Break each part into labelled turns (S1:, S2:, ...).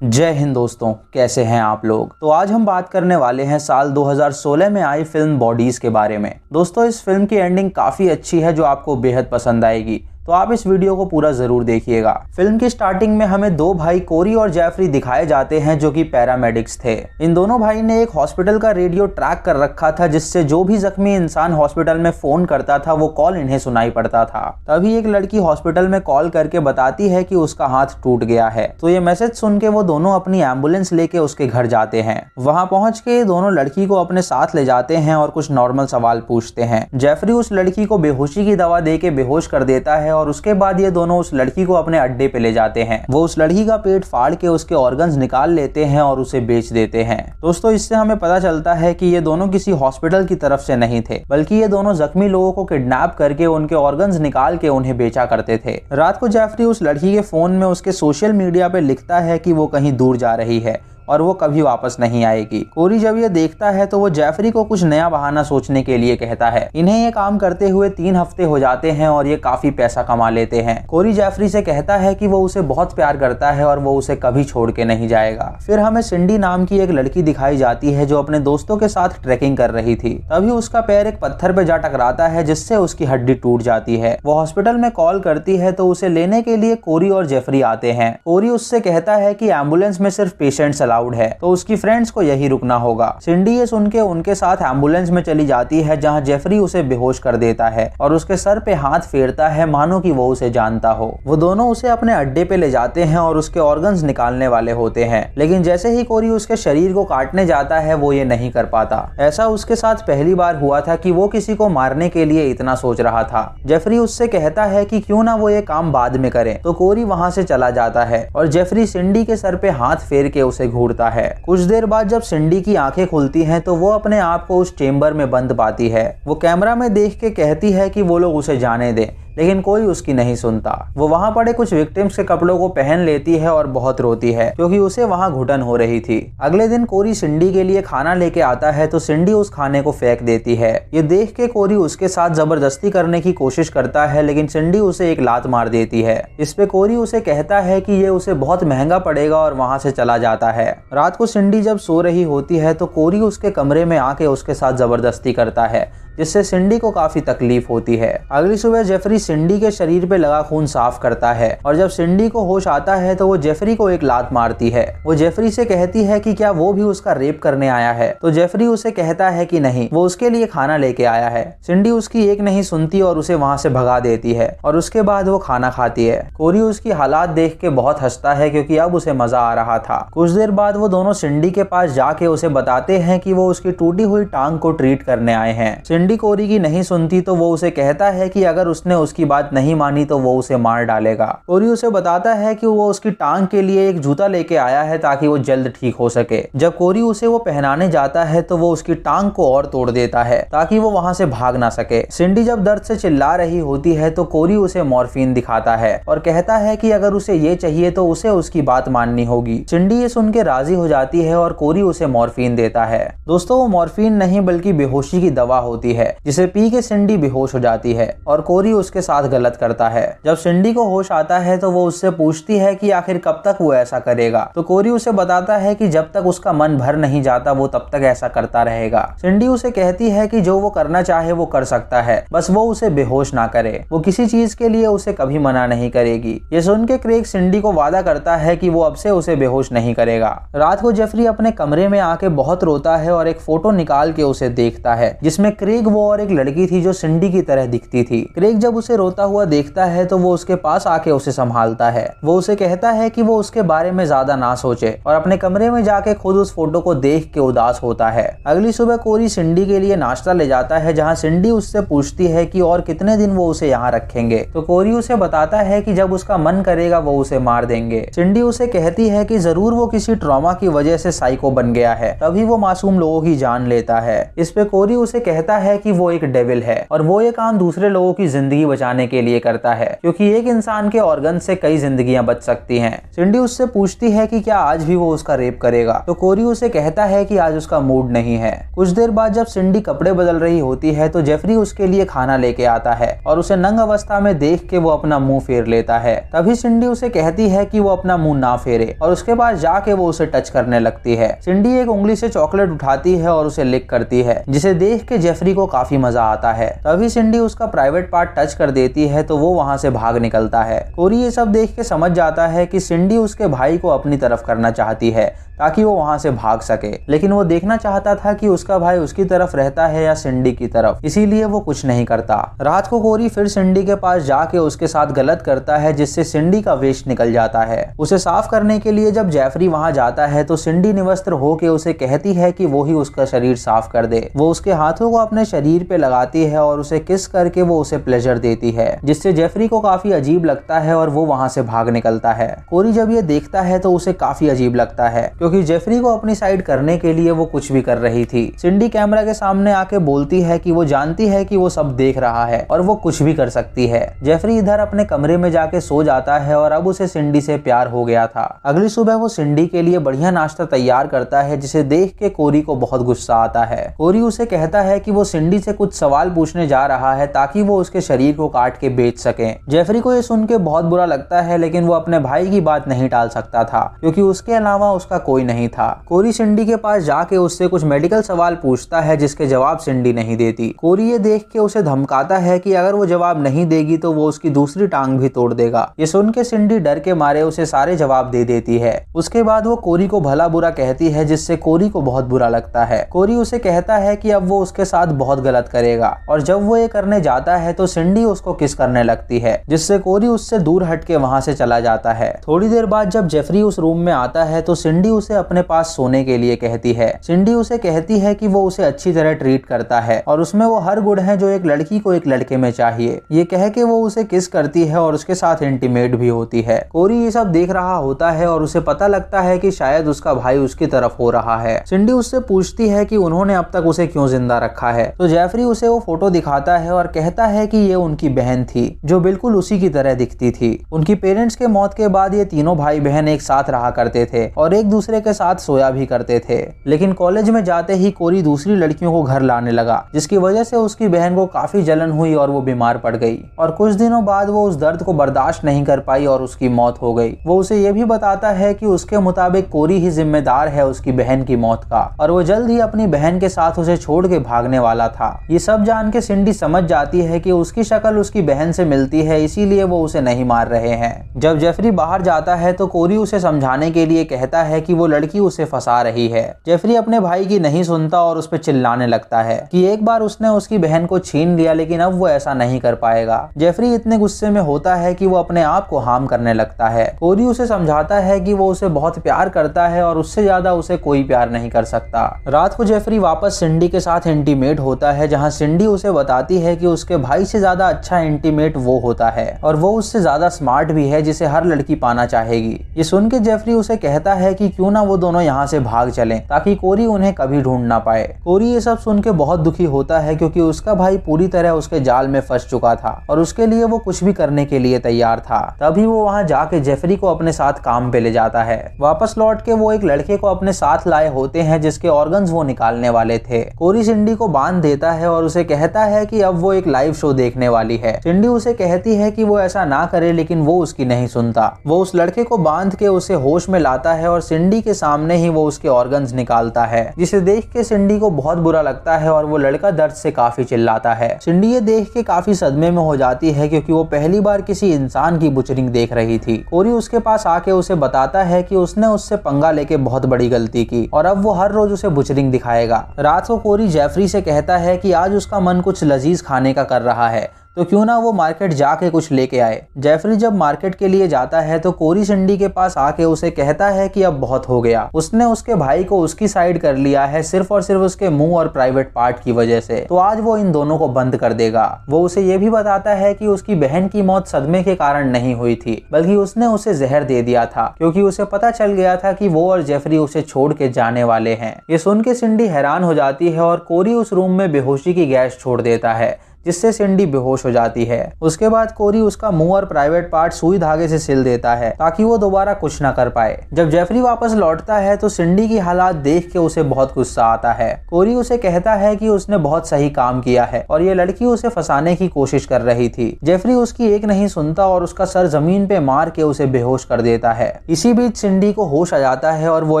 S1: जय हिंद दोस्तों, कैसे हैं आप लोग। तो आज हम बात करने वाले हैं साल 2016 में आई फिल्म बॉडीज के बारे में। दोस्तों, इस फिल्म की एंडिंग काफी अच्छी है जो आपको बेहद पसंद आएगी, तो आप इस वीडियो को पूरा जरूर देखिएगा। फिल्म की स्टार्टिंग में हमें दो भाई कोरी और जेफरी दिखाए जाते हैं जो कि पैरामेडिक्स थे। इन दोनों भाई ने एक हॉस्पिटल का रेडियो ट्रैक कर रखा था जिससे जो भी जख्मी इंसान हॉस्पिटल में फोन करता था वो कॉल इन्हें सुनाई पड़ता था। तभी एक लड़की हॉस्पिटल में कॉल करके बताती है कि उसका हाथ टूट गया है। तो ये मैसेज सुन के वो दोनों अपनी एम्बुलेंस लेके उसके घर जाते हैं। वहाँ पहुंच के दोनों लड़की को अपने साथ ले जाते हैं और कुछ नॉर्मल सवाल पूछते हैं। जेफरी उस लड़की को बेहोशी की दवा दे के बेहोश कर देता है और उसके बाद ये दोनों उस लड़की को अपने अड्डे पे ले जाते हैं। वो उस लड़की का पेट फाड़ के उसके ऑर्गन्स निकाल लेते हैं और उसे बेच देते हैं। दोस्तों, इससे हमें पता चलता है कि ये दोनों किसी हॉस्पिटल की तरफ से नहीं थे, बल्कि ये दोनों जख्मी लोगों को किडनैप करके उनके ऑर्गन्स निकाल के उन्हें बेचा करते थे। रात को जेफरी उस लड़की के फोन में उसके सोशल मीडिया पे लिखता है कि वो कहीं दूर जा रही है और वो कभी वापस नहीं आएगी। कोरी जब ये देखता है तो वो जेफरी को कुछ नया बहाना सोचने के लिए कहता है। इन्हें ये काम करते हुए 3 हफ्ते हो जाते हैं और ये काफी पैसा कमा लेते हैं। कोरी जेफरी से कहता है कि वो उसे बहुत प्यार करता है और वो उसे कभी छोड़ के नहीं जाएगा। फिर हमें सिंडी नाम की एक लड़की दिखाई जाती है जो अपने दोस्तों के साथ ट्रेकिंग कर रही थी। तभी उसका पैर एक पत्थर पे जा टकराता है जिससे उसकी हड्डी टूट जाती है। वो हॉस्पिटल में कॉल करती है तो उसे लेने के लिए कोरी और जेफरी आते हैं। कोरी उससे कहता है कि एम्बुलेंस में सिर्फ पेशेंट्स अलाउड है, तो उसकी फ्रेंड्स को यही रुकना होगा। सिंडी ये सुन के उनके साथ एम्बुलेंस में चली जाती है जहां जेफरी उसे बेहोश कर देता है और उसके सर पे हाथ फेरता है मानो कि वो उसे जानता हो। वो दोनों उसे अपने अड्डे पे ले जाते हैं और उसके ऑर्गन्स निकालने वाले होते हैं, लेकिन जैसे ही कोरी उसके शरीर को काटने जाता है वो ये नहीं कर पाता। ऐसा उसके साथ पहली बार हुआ था कि वो किसी को मारने के लिए इतना सोच रहा था। जेफरी उससे कहता है कि क्यों ना वो ये काम बाद में करे, तो कोरी वहां से चला जाता है और जेफरी सिंडी के सर पे हाथ फेर के उसे घूरता है। कुछ देर बाद जब सिंडी की आंखें खुलती हैं तो वो अपने आप को उस चेंबर में बंद पाती है। वो कैमरा में देख के कहती है कि वो लोग उसे जाने दें, लेकिन कोई उसकी नहीं सुनता। वो वहां पड़े कुछ विक्टिम्स के कपड़ों को पहन लेती है और बहुत रोती है क्योंकि उसे वहां घुटन हो रही थी। अगले दिन कोरी सिंडी के लिए खाना लेके आता है तो सिंडी उस खाने को फेंक देती है। ये देख के कोरी उसके साथ जबरदस्ती करने की कोशिश करता है, लेकिन सिंडी उसे एक लात मार देती है। इस पे कोरी उसे कहता है कि ये उसे बहुत महंगा पड़ेगा और वहां से चला जाता है। रात को सिंडी जब सो रही होती है तो कोरी उसके कमरे में आके उसके साथ जबरदस्ती करता है, जिससे सिंडी को काफी तकलीफ होती है। अगली सुबह जेफरी सिंडी के शरीर पे लगा खून साफ करता है और जब सिंडी को होश आता है तो वो जेफरी को एक लात मारती है। वो जेफरी से कहती है कि क्या वो भी उसका रेप करने आया है, तो जेफरी उसे कहता है कि नहीं, वो उसके लिए खाना लेके आया है। सिंडी उसकी एक नहीं सुनती और उसे वहां से भगा देती है और उसके बाद वो खाना खाती है। कोरी उसकी हालात देख के बहुत हंसता है क्योंकि अब उसे मजा आ रहा था। कुछ देर बाद वो दोनों सिंडी के पास जाके उसे बताते हैं कि वो उसकी टूटी हुई टांग को ट्रीट करने आए हैं। सिंडी कोरी की नहीं सुनती तो वो उसे कहता है कि अगर उसने उसकी बात नहीं मानी तो वो उसे मार डालेगा। कोरी उसे बताता है कि वो उसकी टांग के लिए एक जूता लेके आया है ताकि वो जल्द ठीक हो सके। जब कोरी उसे वो पहनाने जाता है तो वो उसकी टांग को और तोड़ देता है ताकि वो वहां से भाग ना सके। सिंडी जब दर्द से चिल्ला रही होती है तो कोरी उसे मॉर्फिन दिखाता है और कहता है कि अगर उसे ये चाहिए तो उसे उसकी बात माननी होगी। सिंडी ये सुन के राजी हो जाती है और कोरी उसे मॉर्फिन देता है। दोस्तों, वो मॉर्फिन नहीं बल्कि बेहोशी की दवा होती है जिसे पी के सिंडी बेहोश हो जाती है और कोरी उसके साथ गलत करता है। जब सिंडी को होश आता है तो वो उससे पूछती है कि आखिर कब तक वो ऐसा करेगा, तो कोरी उसे बताता है कि जब तक उसका मन भर नहीं जाता वो तब तक ऐसा करता रहेगा। सिंडी उसे कहती है कि जो वो करना चाहे वो कर सकता है, बस वो उसे बेहोश ना करे। वो किसी चीज के लिए उसे कभी मना नहीं करेगी। ये सुन के क्रेग सिंडी को वादा करता है कि वो अब से उसे बेहोश नहीं करेगा। रात को जेफरी अपने कमरे में आके बहुत रोता है और एक फोटो निकाल के उसे देखता है जिसमें क्रेग वो और एक लड़की थी जो सिंडी की तरह दिखती थी। क्रेग जब उसे रोता हुआ देखता है तो वो उसके पास आके उसे संभालता है। वो उसे कहता है कि वो उसके बारे में ज्यादा ना सोचे और अपने कमरे में जाके खुद उस फोटो को देख के उदास होता है। अगली सुबह कोरी सिंडी के लिए नाश्ता ले जाता है जहाँ सिंडी उससे पूछती है कि और कितने दिन वो उसे यहाँ रखेंगे, तो कोरी उसे बताता है कि जब उसका मन करेगा वो उसे मार देंगे। सिंडी उसे कहती है कि जरूर वो किसी ट्रॉमा की वजह से साइको बन गया है, तभी वो मासूम लोगों की जान लेता है। इस पे कोरी उसे कहता है है कि वो एक डेविल है और वो ये काम दूसरे लोगों की जिंदगी बचाने के लिए करता है, क्योंकि एक इंसान के ऑर्गन से कई जिंदगियां बच सकती हैं। सिंडी उससे पूछती है कि क्या आज भी वो उसका रेप करेगा, तो कोरी उसे कहता है कि आज उसका मूड नहीं है। कुछ देर बाद जब सिंडी कपड़े बदल रही होती है तो जेफरी उसके लिए खाना लेके आता है और उसे नंग अवस्था में देख के वो अपना मुंह फेर लेता है। तभी सिंडी उसे कहती है कि वो अपना मुंह ना फेरे और उसके पास जाके वो उसे टच करने लगती है। सिंडी एक उंगली से चॉकलेट उठाती है और उसे लिक करती है, जिसे देख के जेफरी को काफी मजा आता है। तभी सिंडी उसका प्राइवेट पार्ट टच कर देती है तो वो वहाँ से भाग निकलता है। कोरी ये सब देख के समझ जाता है कि सिंडी उसके भाई को अपनी तरफ करना चाहती है ताकि वो वहाँ से भाग सके, लेकिन वो देखना चाहता था कि उसका भाई उसकी तरफ रहता है या सिंडी की तरफ, इसीलिए वो कुछ नहीं करता। रात को कोरी फिर सिंडी के पास जाके उसके साथ गलत करता है, जिससे सिंडी का वेस्ट निकल जाता है। उसे साफ करने के लिए जब जेफरी वहाँ जाता है तो सिंडी निवस्त्र होके उसे कहती है कि वो ही उसका शरीर साफ कर दे। वो उसके हाथों को अपने शरीर पे लगाती है और उसे किस करके वो उसे प्लेजर देती है, जिससे जेफरी को काफी अजीब लगता है और वो वहाँ से भाग निकलता है। कोरी जब ये देखता है तो उसे काफी अजीब लगता है, क्योंकि जेफरी को अपनी साइड करने के लिए वो कुछ भी कर रही थी। सिंडी कैमरा के सामने आके बोलती है कि वो जानती है कि वो सब देख रहा है और वो कुछ भी कर सकती है। जेफरी इधर अपने कमरे में जाके सो जाता है और अब उसे सिंडी से प्यार हो गया था। अगली सुबह वो सिंडी के लिए बढ़िया नाश्ता तैयार करता है, जिसे देख के कोरी को बहुत गुस्सा आता है। कोरी उसे कहता है कि वो सिंडी से कुछ सवाल पूछने जा रहा है ताकि वो उसके शरीर को काट के बेच सके। जेफरी को ये सुन के बहुत बुरा लगता है, लेकिन वो अपने भाई की बात नहीं टाल सकता था, क्योंकि उसके अलावा उसका कोई नहीं था। कोरी सिंडी के पास जाके उससे कुछ मेडिकल सवाल पूछता है, जिसके जवाब सिंडी नहीं देती। कोरी ये देख के उसे धमकाता है कि अगर वो जवाब नहीं देगी तो वो उसकी दूसरी टांग भी तोड़ देगा। ये सुन के सिंडी डर के मारे उसे सारे जवाब दे देती है। उसके बाद वो कोरी को भला बुरा कहती है, जिससे कोरी को बहुत बुरा लगता है। कोरी उसे कहता है कि अब वो उसके साथ बहुत गलत करेगा, और जब वो ये करने जाता है तो सिंडी उसको किस करने लगती है, जिससे कोरी उससे दूर हट के वहाँ से चला जाता है। थोड़ी देर बाद जब जेफरी उस रूम में आता है तो सिंडी उसे अपने पास सोने के लिए कहती है। सिंडी उसे कहती है कि वो उसे अच्छी तरह ट्रीट करता है और उसमें वो हर गुण है जो एक लड़की को एक लड़के में चाहिए। ये कह के वो उसे किस करती है और उसके साथ इंटीमेट भी होती है। कोरी ये सब देख रहा होता है और उसे पता लगता है कि शायद उसका भाई उसकी तरफ हो रहा है। सिंडी उससे पूछती है कि उन्होंने अब तक उसे क्यों जिंदा रखा है, तो जेफरी उसे वो फोटो दिखाता है और कहता है कि ये उनकी बहन थी जो बिल्कुल उसी की तरह दिखती थी। उनकी पेरेंट्स के मौत के बाद ये तीनों भाई बहन एक साथ रहा करते थे और एक दूसरे के साथ सोया भी करते थे, लेकिन कॉलेज में जाते ही कोरी दूसरी लड़कियों को घर लाने लगा, जिसकी वजह से उसकी बहन को काफी जलन हुई और वो बीमार पड़ गई। और कुछ दिनों बाद वो उस दर्द को बर्दाश्त नहीं कर पाई और उसकी मौत हो गई। वो उसे ये भी बताता है कि उसके मुताबिक कोरी ही जिम्मेदार है उसकी बहन की मौत का, और वो जल्द ही अपनी बहन के साथ उसे छोड़ के भागने वाला था। ये सब जान के सिंडी समझ जाती है कि उसकी शक्ल उसकी बहन से मिलती है, इसीलिए वो उसे नहीं मार रहे हैं। जब जेफरी बाहर जाता है तो कोरी उसे समझाने के लिए कहता है कि वो लड़की उसे फंसा रही है। जेफरी अपने भाई की नहीं सुनता और उस पर चिल्लाने लगता है कि एक बार उसने उसकी बहन को छीन लिया, लेकिन अब वो ऐसा नहीं कर पाएगा। जेफरी इतने गुस्से में होता है कि वो अपने आप को हार्म करने लगता है। कोरी उसे समझाता है कि वो उसे बहुत प्यार करता है और उससे ज्यादा उसे कोई प्यार नहीं कर सकता। रात को जेफरी वापस सिंडी के साथ इंटीमेट होता है, जहाँ सिंडी उसे बताती है कि उसके भाई से ज्यादा अच्छा इंटीमेट वो होता है और वो उससे ज्यादा स्मार्ट भी है, जिसे हर लड़की पाना चाहेगी। ये सुन के जेफरी उसे कहता है कि क्यों ना वो दोनों यहाँ से भाग चलें ताकि कोरी उन्हें कभी ढूंढ ना पाए। कोरी ये सब सुन के बहुत दुखी होता है, क्योंकि उसका भाई पूरी तरह उसके जाल में फंस चुका था और उसके लिए वो कुछ भी करने के लिए तैयार था। तभी वो वहाँ जाके जेफरी को अपने साथ काम पे ले जाता है। वापस लौट के वो एक लड़के को अपने साथ लाए होते हैं, जिसके ऑर्गन्स वो निकालने वाले थे। कोरी सिंडी को बांध देता है और उसे कहता है कि अब वो एक लाइव शो देखने वाली है। सिंडी उसे कहती है कि वो ऐसा ना करे, लेकिन वो उसकी नहीं सुनता। वो उस लड़के को बांध के उसे होश में लाता है और सिंडी के सामने ही वो उसके ऑर्गन्स निकालता है, जिसे देख के सिंडी को बहुत बुरा लगता है और वो लड़का दर्द से काफी चिल्लाता है। सिंडी ये देख के काफी सदमे में हो जाती है, क्योंकि वो पहली बार किसी इंसान की बुचरिंग देख रही थी। कोरी उसके पास आके उसे बताता है कि उसने उससे पंगा लेके बहुत बड़ी गलती की और अब वो हर रोज उसे बुचरिंग दिखाएगा। रात को कोरी जेफरी से कहता है कि आज उसका मन कुछ लजीज खाने का कर रहा है, तो क्यों ना वो मार्केट जाके कुछ लेके आए। जेफरी जब मार्केट के लिए जाता है तो कोरी सिंडी के पास आके उसे कहता है कि अब बहुत हो गया, उसने उसके भाई को उसकी साइड कर लिया है सिर्फ और सिर्फ उसके मुंह और प्राइवेट पार्ट की वजह से, तो आज वो इन दोनों को बंद कर देगा। वो उसे ये भी बताता है कि उसकी बहन की मौत सदमे के कारण नहीं हुई थी, बल्कि उसने उसे जहर दे दिया था, क्योंकि उसे पता चल गया था कि वो और जेफरी उसे छोड़ के जाने वाले हैं। ये सुन के सिंडी हैरान हो जाती है और कोरी उस रूम में बेहोशी की गैस छोड़ देता है, जिससे सिंडी बेहोश हो जाती है। उसके बाद कोरी उसका मुंह और प्राइवेट पार्ट सुई धागे से सिल देता है ताकि वो दोबारा कुछ ना कर पाए। जब जेफरी वापस लौटता है तो सिंडी की हालात देख के उसे बहुत गुस्सा आता है। कोरी उसे कहता है कि उसने बहुत सही काम किया है और ये लड़की उसे फंसाने की कोशिश कर रही थी। जेफरी उसकी एक नहीं सुनता और उसका सर जमीन पे मार के उसे बेहोश कर देता है। इसी बीच सिंडी को होश आ जाता है और वो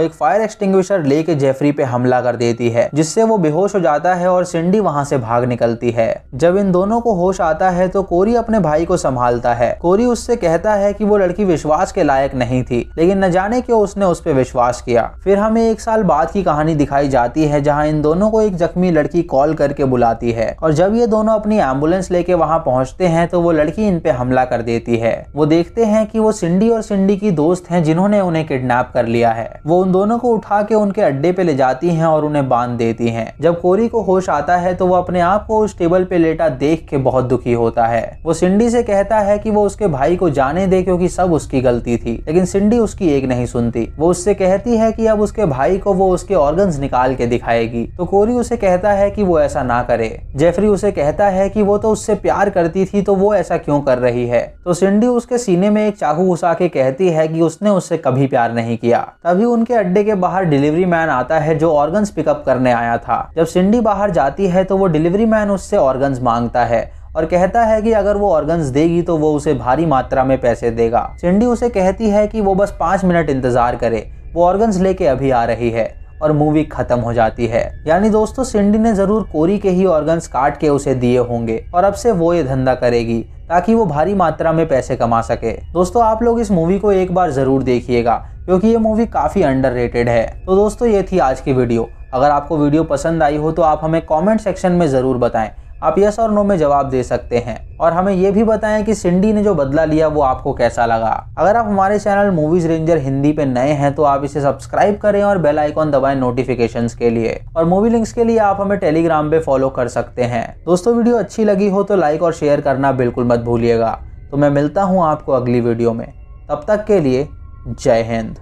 S1: एक फायर एक्सटिंग्विशर लेके जेफरी पे हमला कर देती है, जिससे वो बेहोश हो जाता है और सिंडी वहां से भाग निकलती है। जब इन दोनों को होश आता है तो कोरी अपने भाई को संभालता है। कोरी उससे कहता है कि वो लड़की विश्वास के लायक नहीं थी, लेकिन न जाने क्यों उसने उस पर विश्वास किया। फिर हमें 1 साल बाद की कहानी दिखाई जाती है, जहां इन दोनों को एक जख्मी लड़की कॉल करके बुलाती है, और जब ये दोनों अपनी एम्बुलेंस लेके वहां पहुंचते हैं तो वो लड़की इन पे हमला कर देती है। वो देखते हैं कि वो सिंडी और सिंडी की दोस्त हैं जिन्होंने उन्हें किडनैप कर लिया है। वो उन दोनों को उठा के उनके अड्डे पे ले जाती हैं और उन्हें बांध देती हैं। जब कोरी को होश आता है तो वो अपने आप को उस टेबल पे लेटा देख के बहुत दुखी होता है। वो सिंडी से कहता है कि वो उसके भाई को जाने दे क्योंकि सब उसकी गलती थी, लेकिन सिंडी उसकी एक नहीं सुनती। वो उससे कहती है कि अब उसके भाई को वो उसके ऑर्गन्स निकाल के दिखाएगी, तो कोरी उसे कहता है कि वो ऐसा ना करे। जेफरी उसे कहता है कि वो तो उससे प्यार करती थी, तो वो ऐसा क्यों कर रही है। तो सिंडी उसके सीने में एक चाकू घुसा के कहती है कि उसने उससे कभी प्यार नहीं किया। तभी उनके अड्डे के बाहर डिलीवरी मैन आता है जो ऑर्गन्स पिकअप करने आया था। जब सिंडी बाहर जाती है तो वो डिलीवरी मैन उससे ऑर्गन्स मांगता है और कहता है कि अगर वो ऑर्गन्स देगी तो वो उसे भारी मात्रा में पैसे देगा। सिंडी उसे कहती है कि वो बस 5 मिनट इंतजार करे, वो ऑर्गन्स लेके अभी आ रही है, और मूवी खत्म हो जाती है। यानी दोस्तों, सिंडी ने जरूर कोरी के ही ऑर्गन्स काट के उसे दिए होंगे और अब से वो ये धंधा करेगी ताकि वो भारी मात्रा में पैसे कमा सके। दोस्तों, आप लोग इस मूवी को एक बार जरूर देखिएगा क्योंकि ये मूवी काफी अंडररेटेड है। तो दोस्तों, ये थी आज की वीडियो। अगर आपको वीडियो पसंद आई हो तो आप हमें कमेंट सेक्शन में जरूर बताएं। आप यस और नो में जवाब दे सकते हैं, और हमें ये भी बताएं कि सिंडी ने जो बदला लिया वो आपको कैसा लगा। अगर आप हमारे चैनल मूवीज रेंजर हिंदी पे नए हैं तो आप इसे सब्सक्राइब करें और बेल आइकॉन दबाएं नोटिफिकेशंस के लिए, और मूवी लिंक्स के लिए आप हमें टेलीग्राम पे फॉलो कर सकते हैं। दोस्तों, वीडियो अच्छी लगी हो तो लाइक और शेयर करना बिल्कुल मत भूलिएगा। तो मैं मिलता हूँ आपको अगली वीडियो में, तब तक के लिए जय हिंद।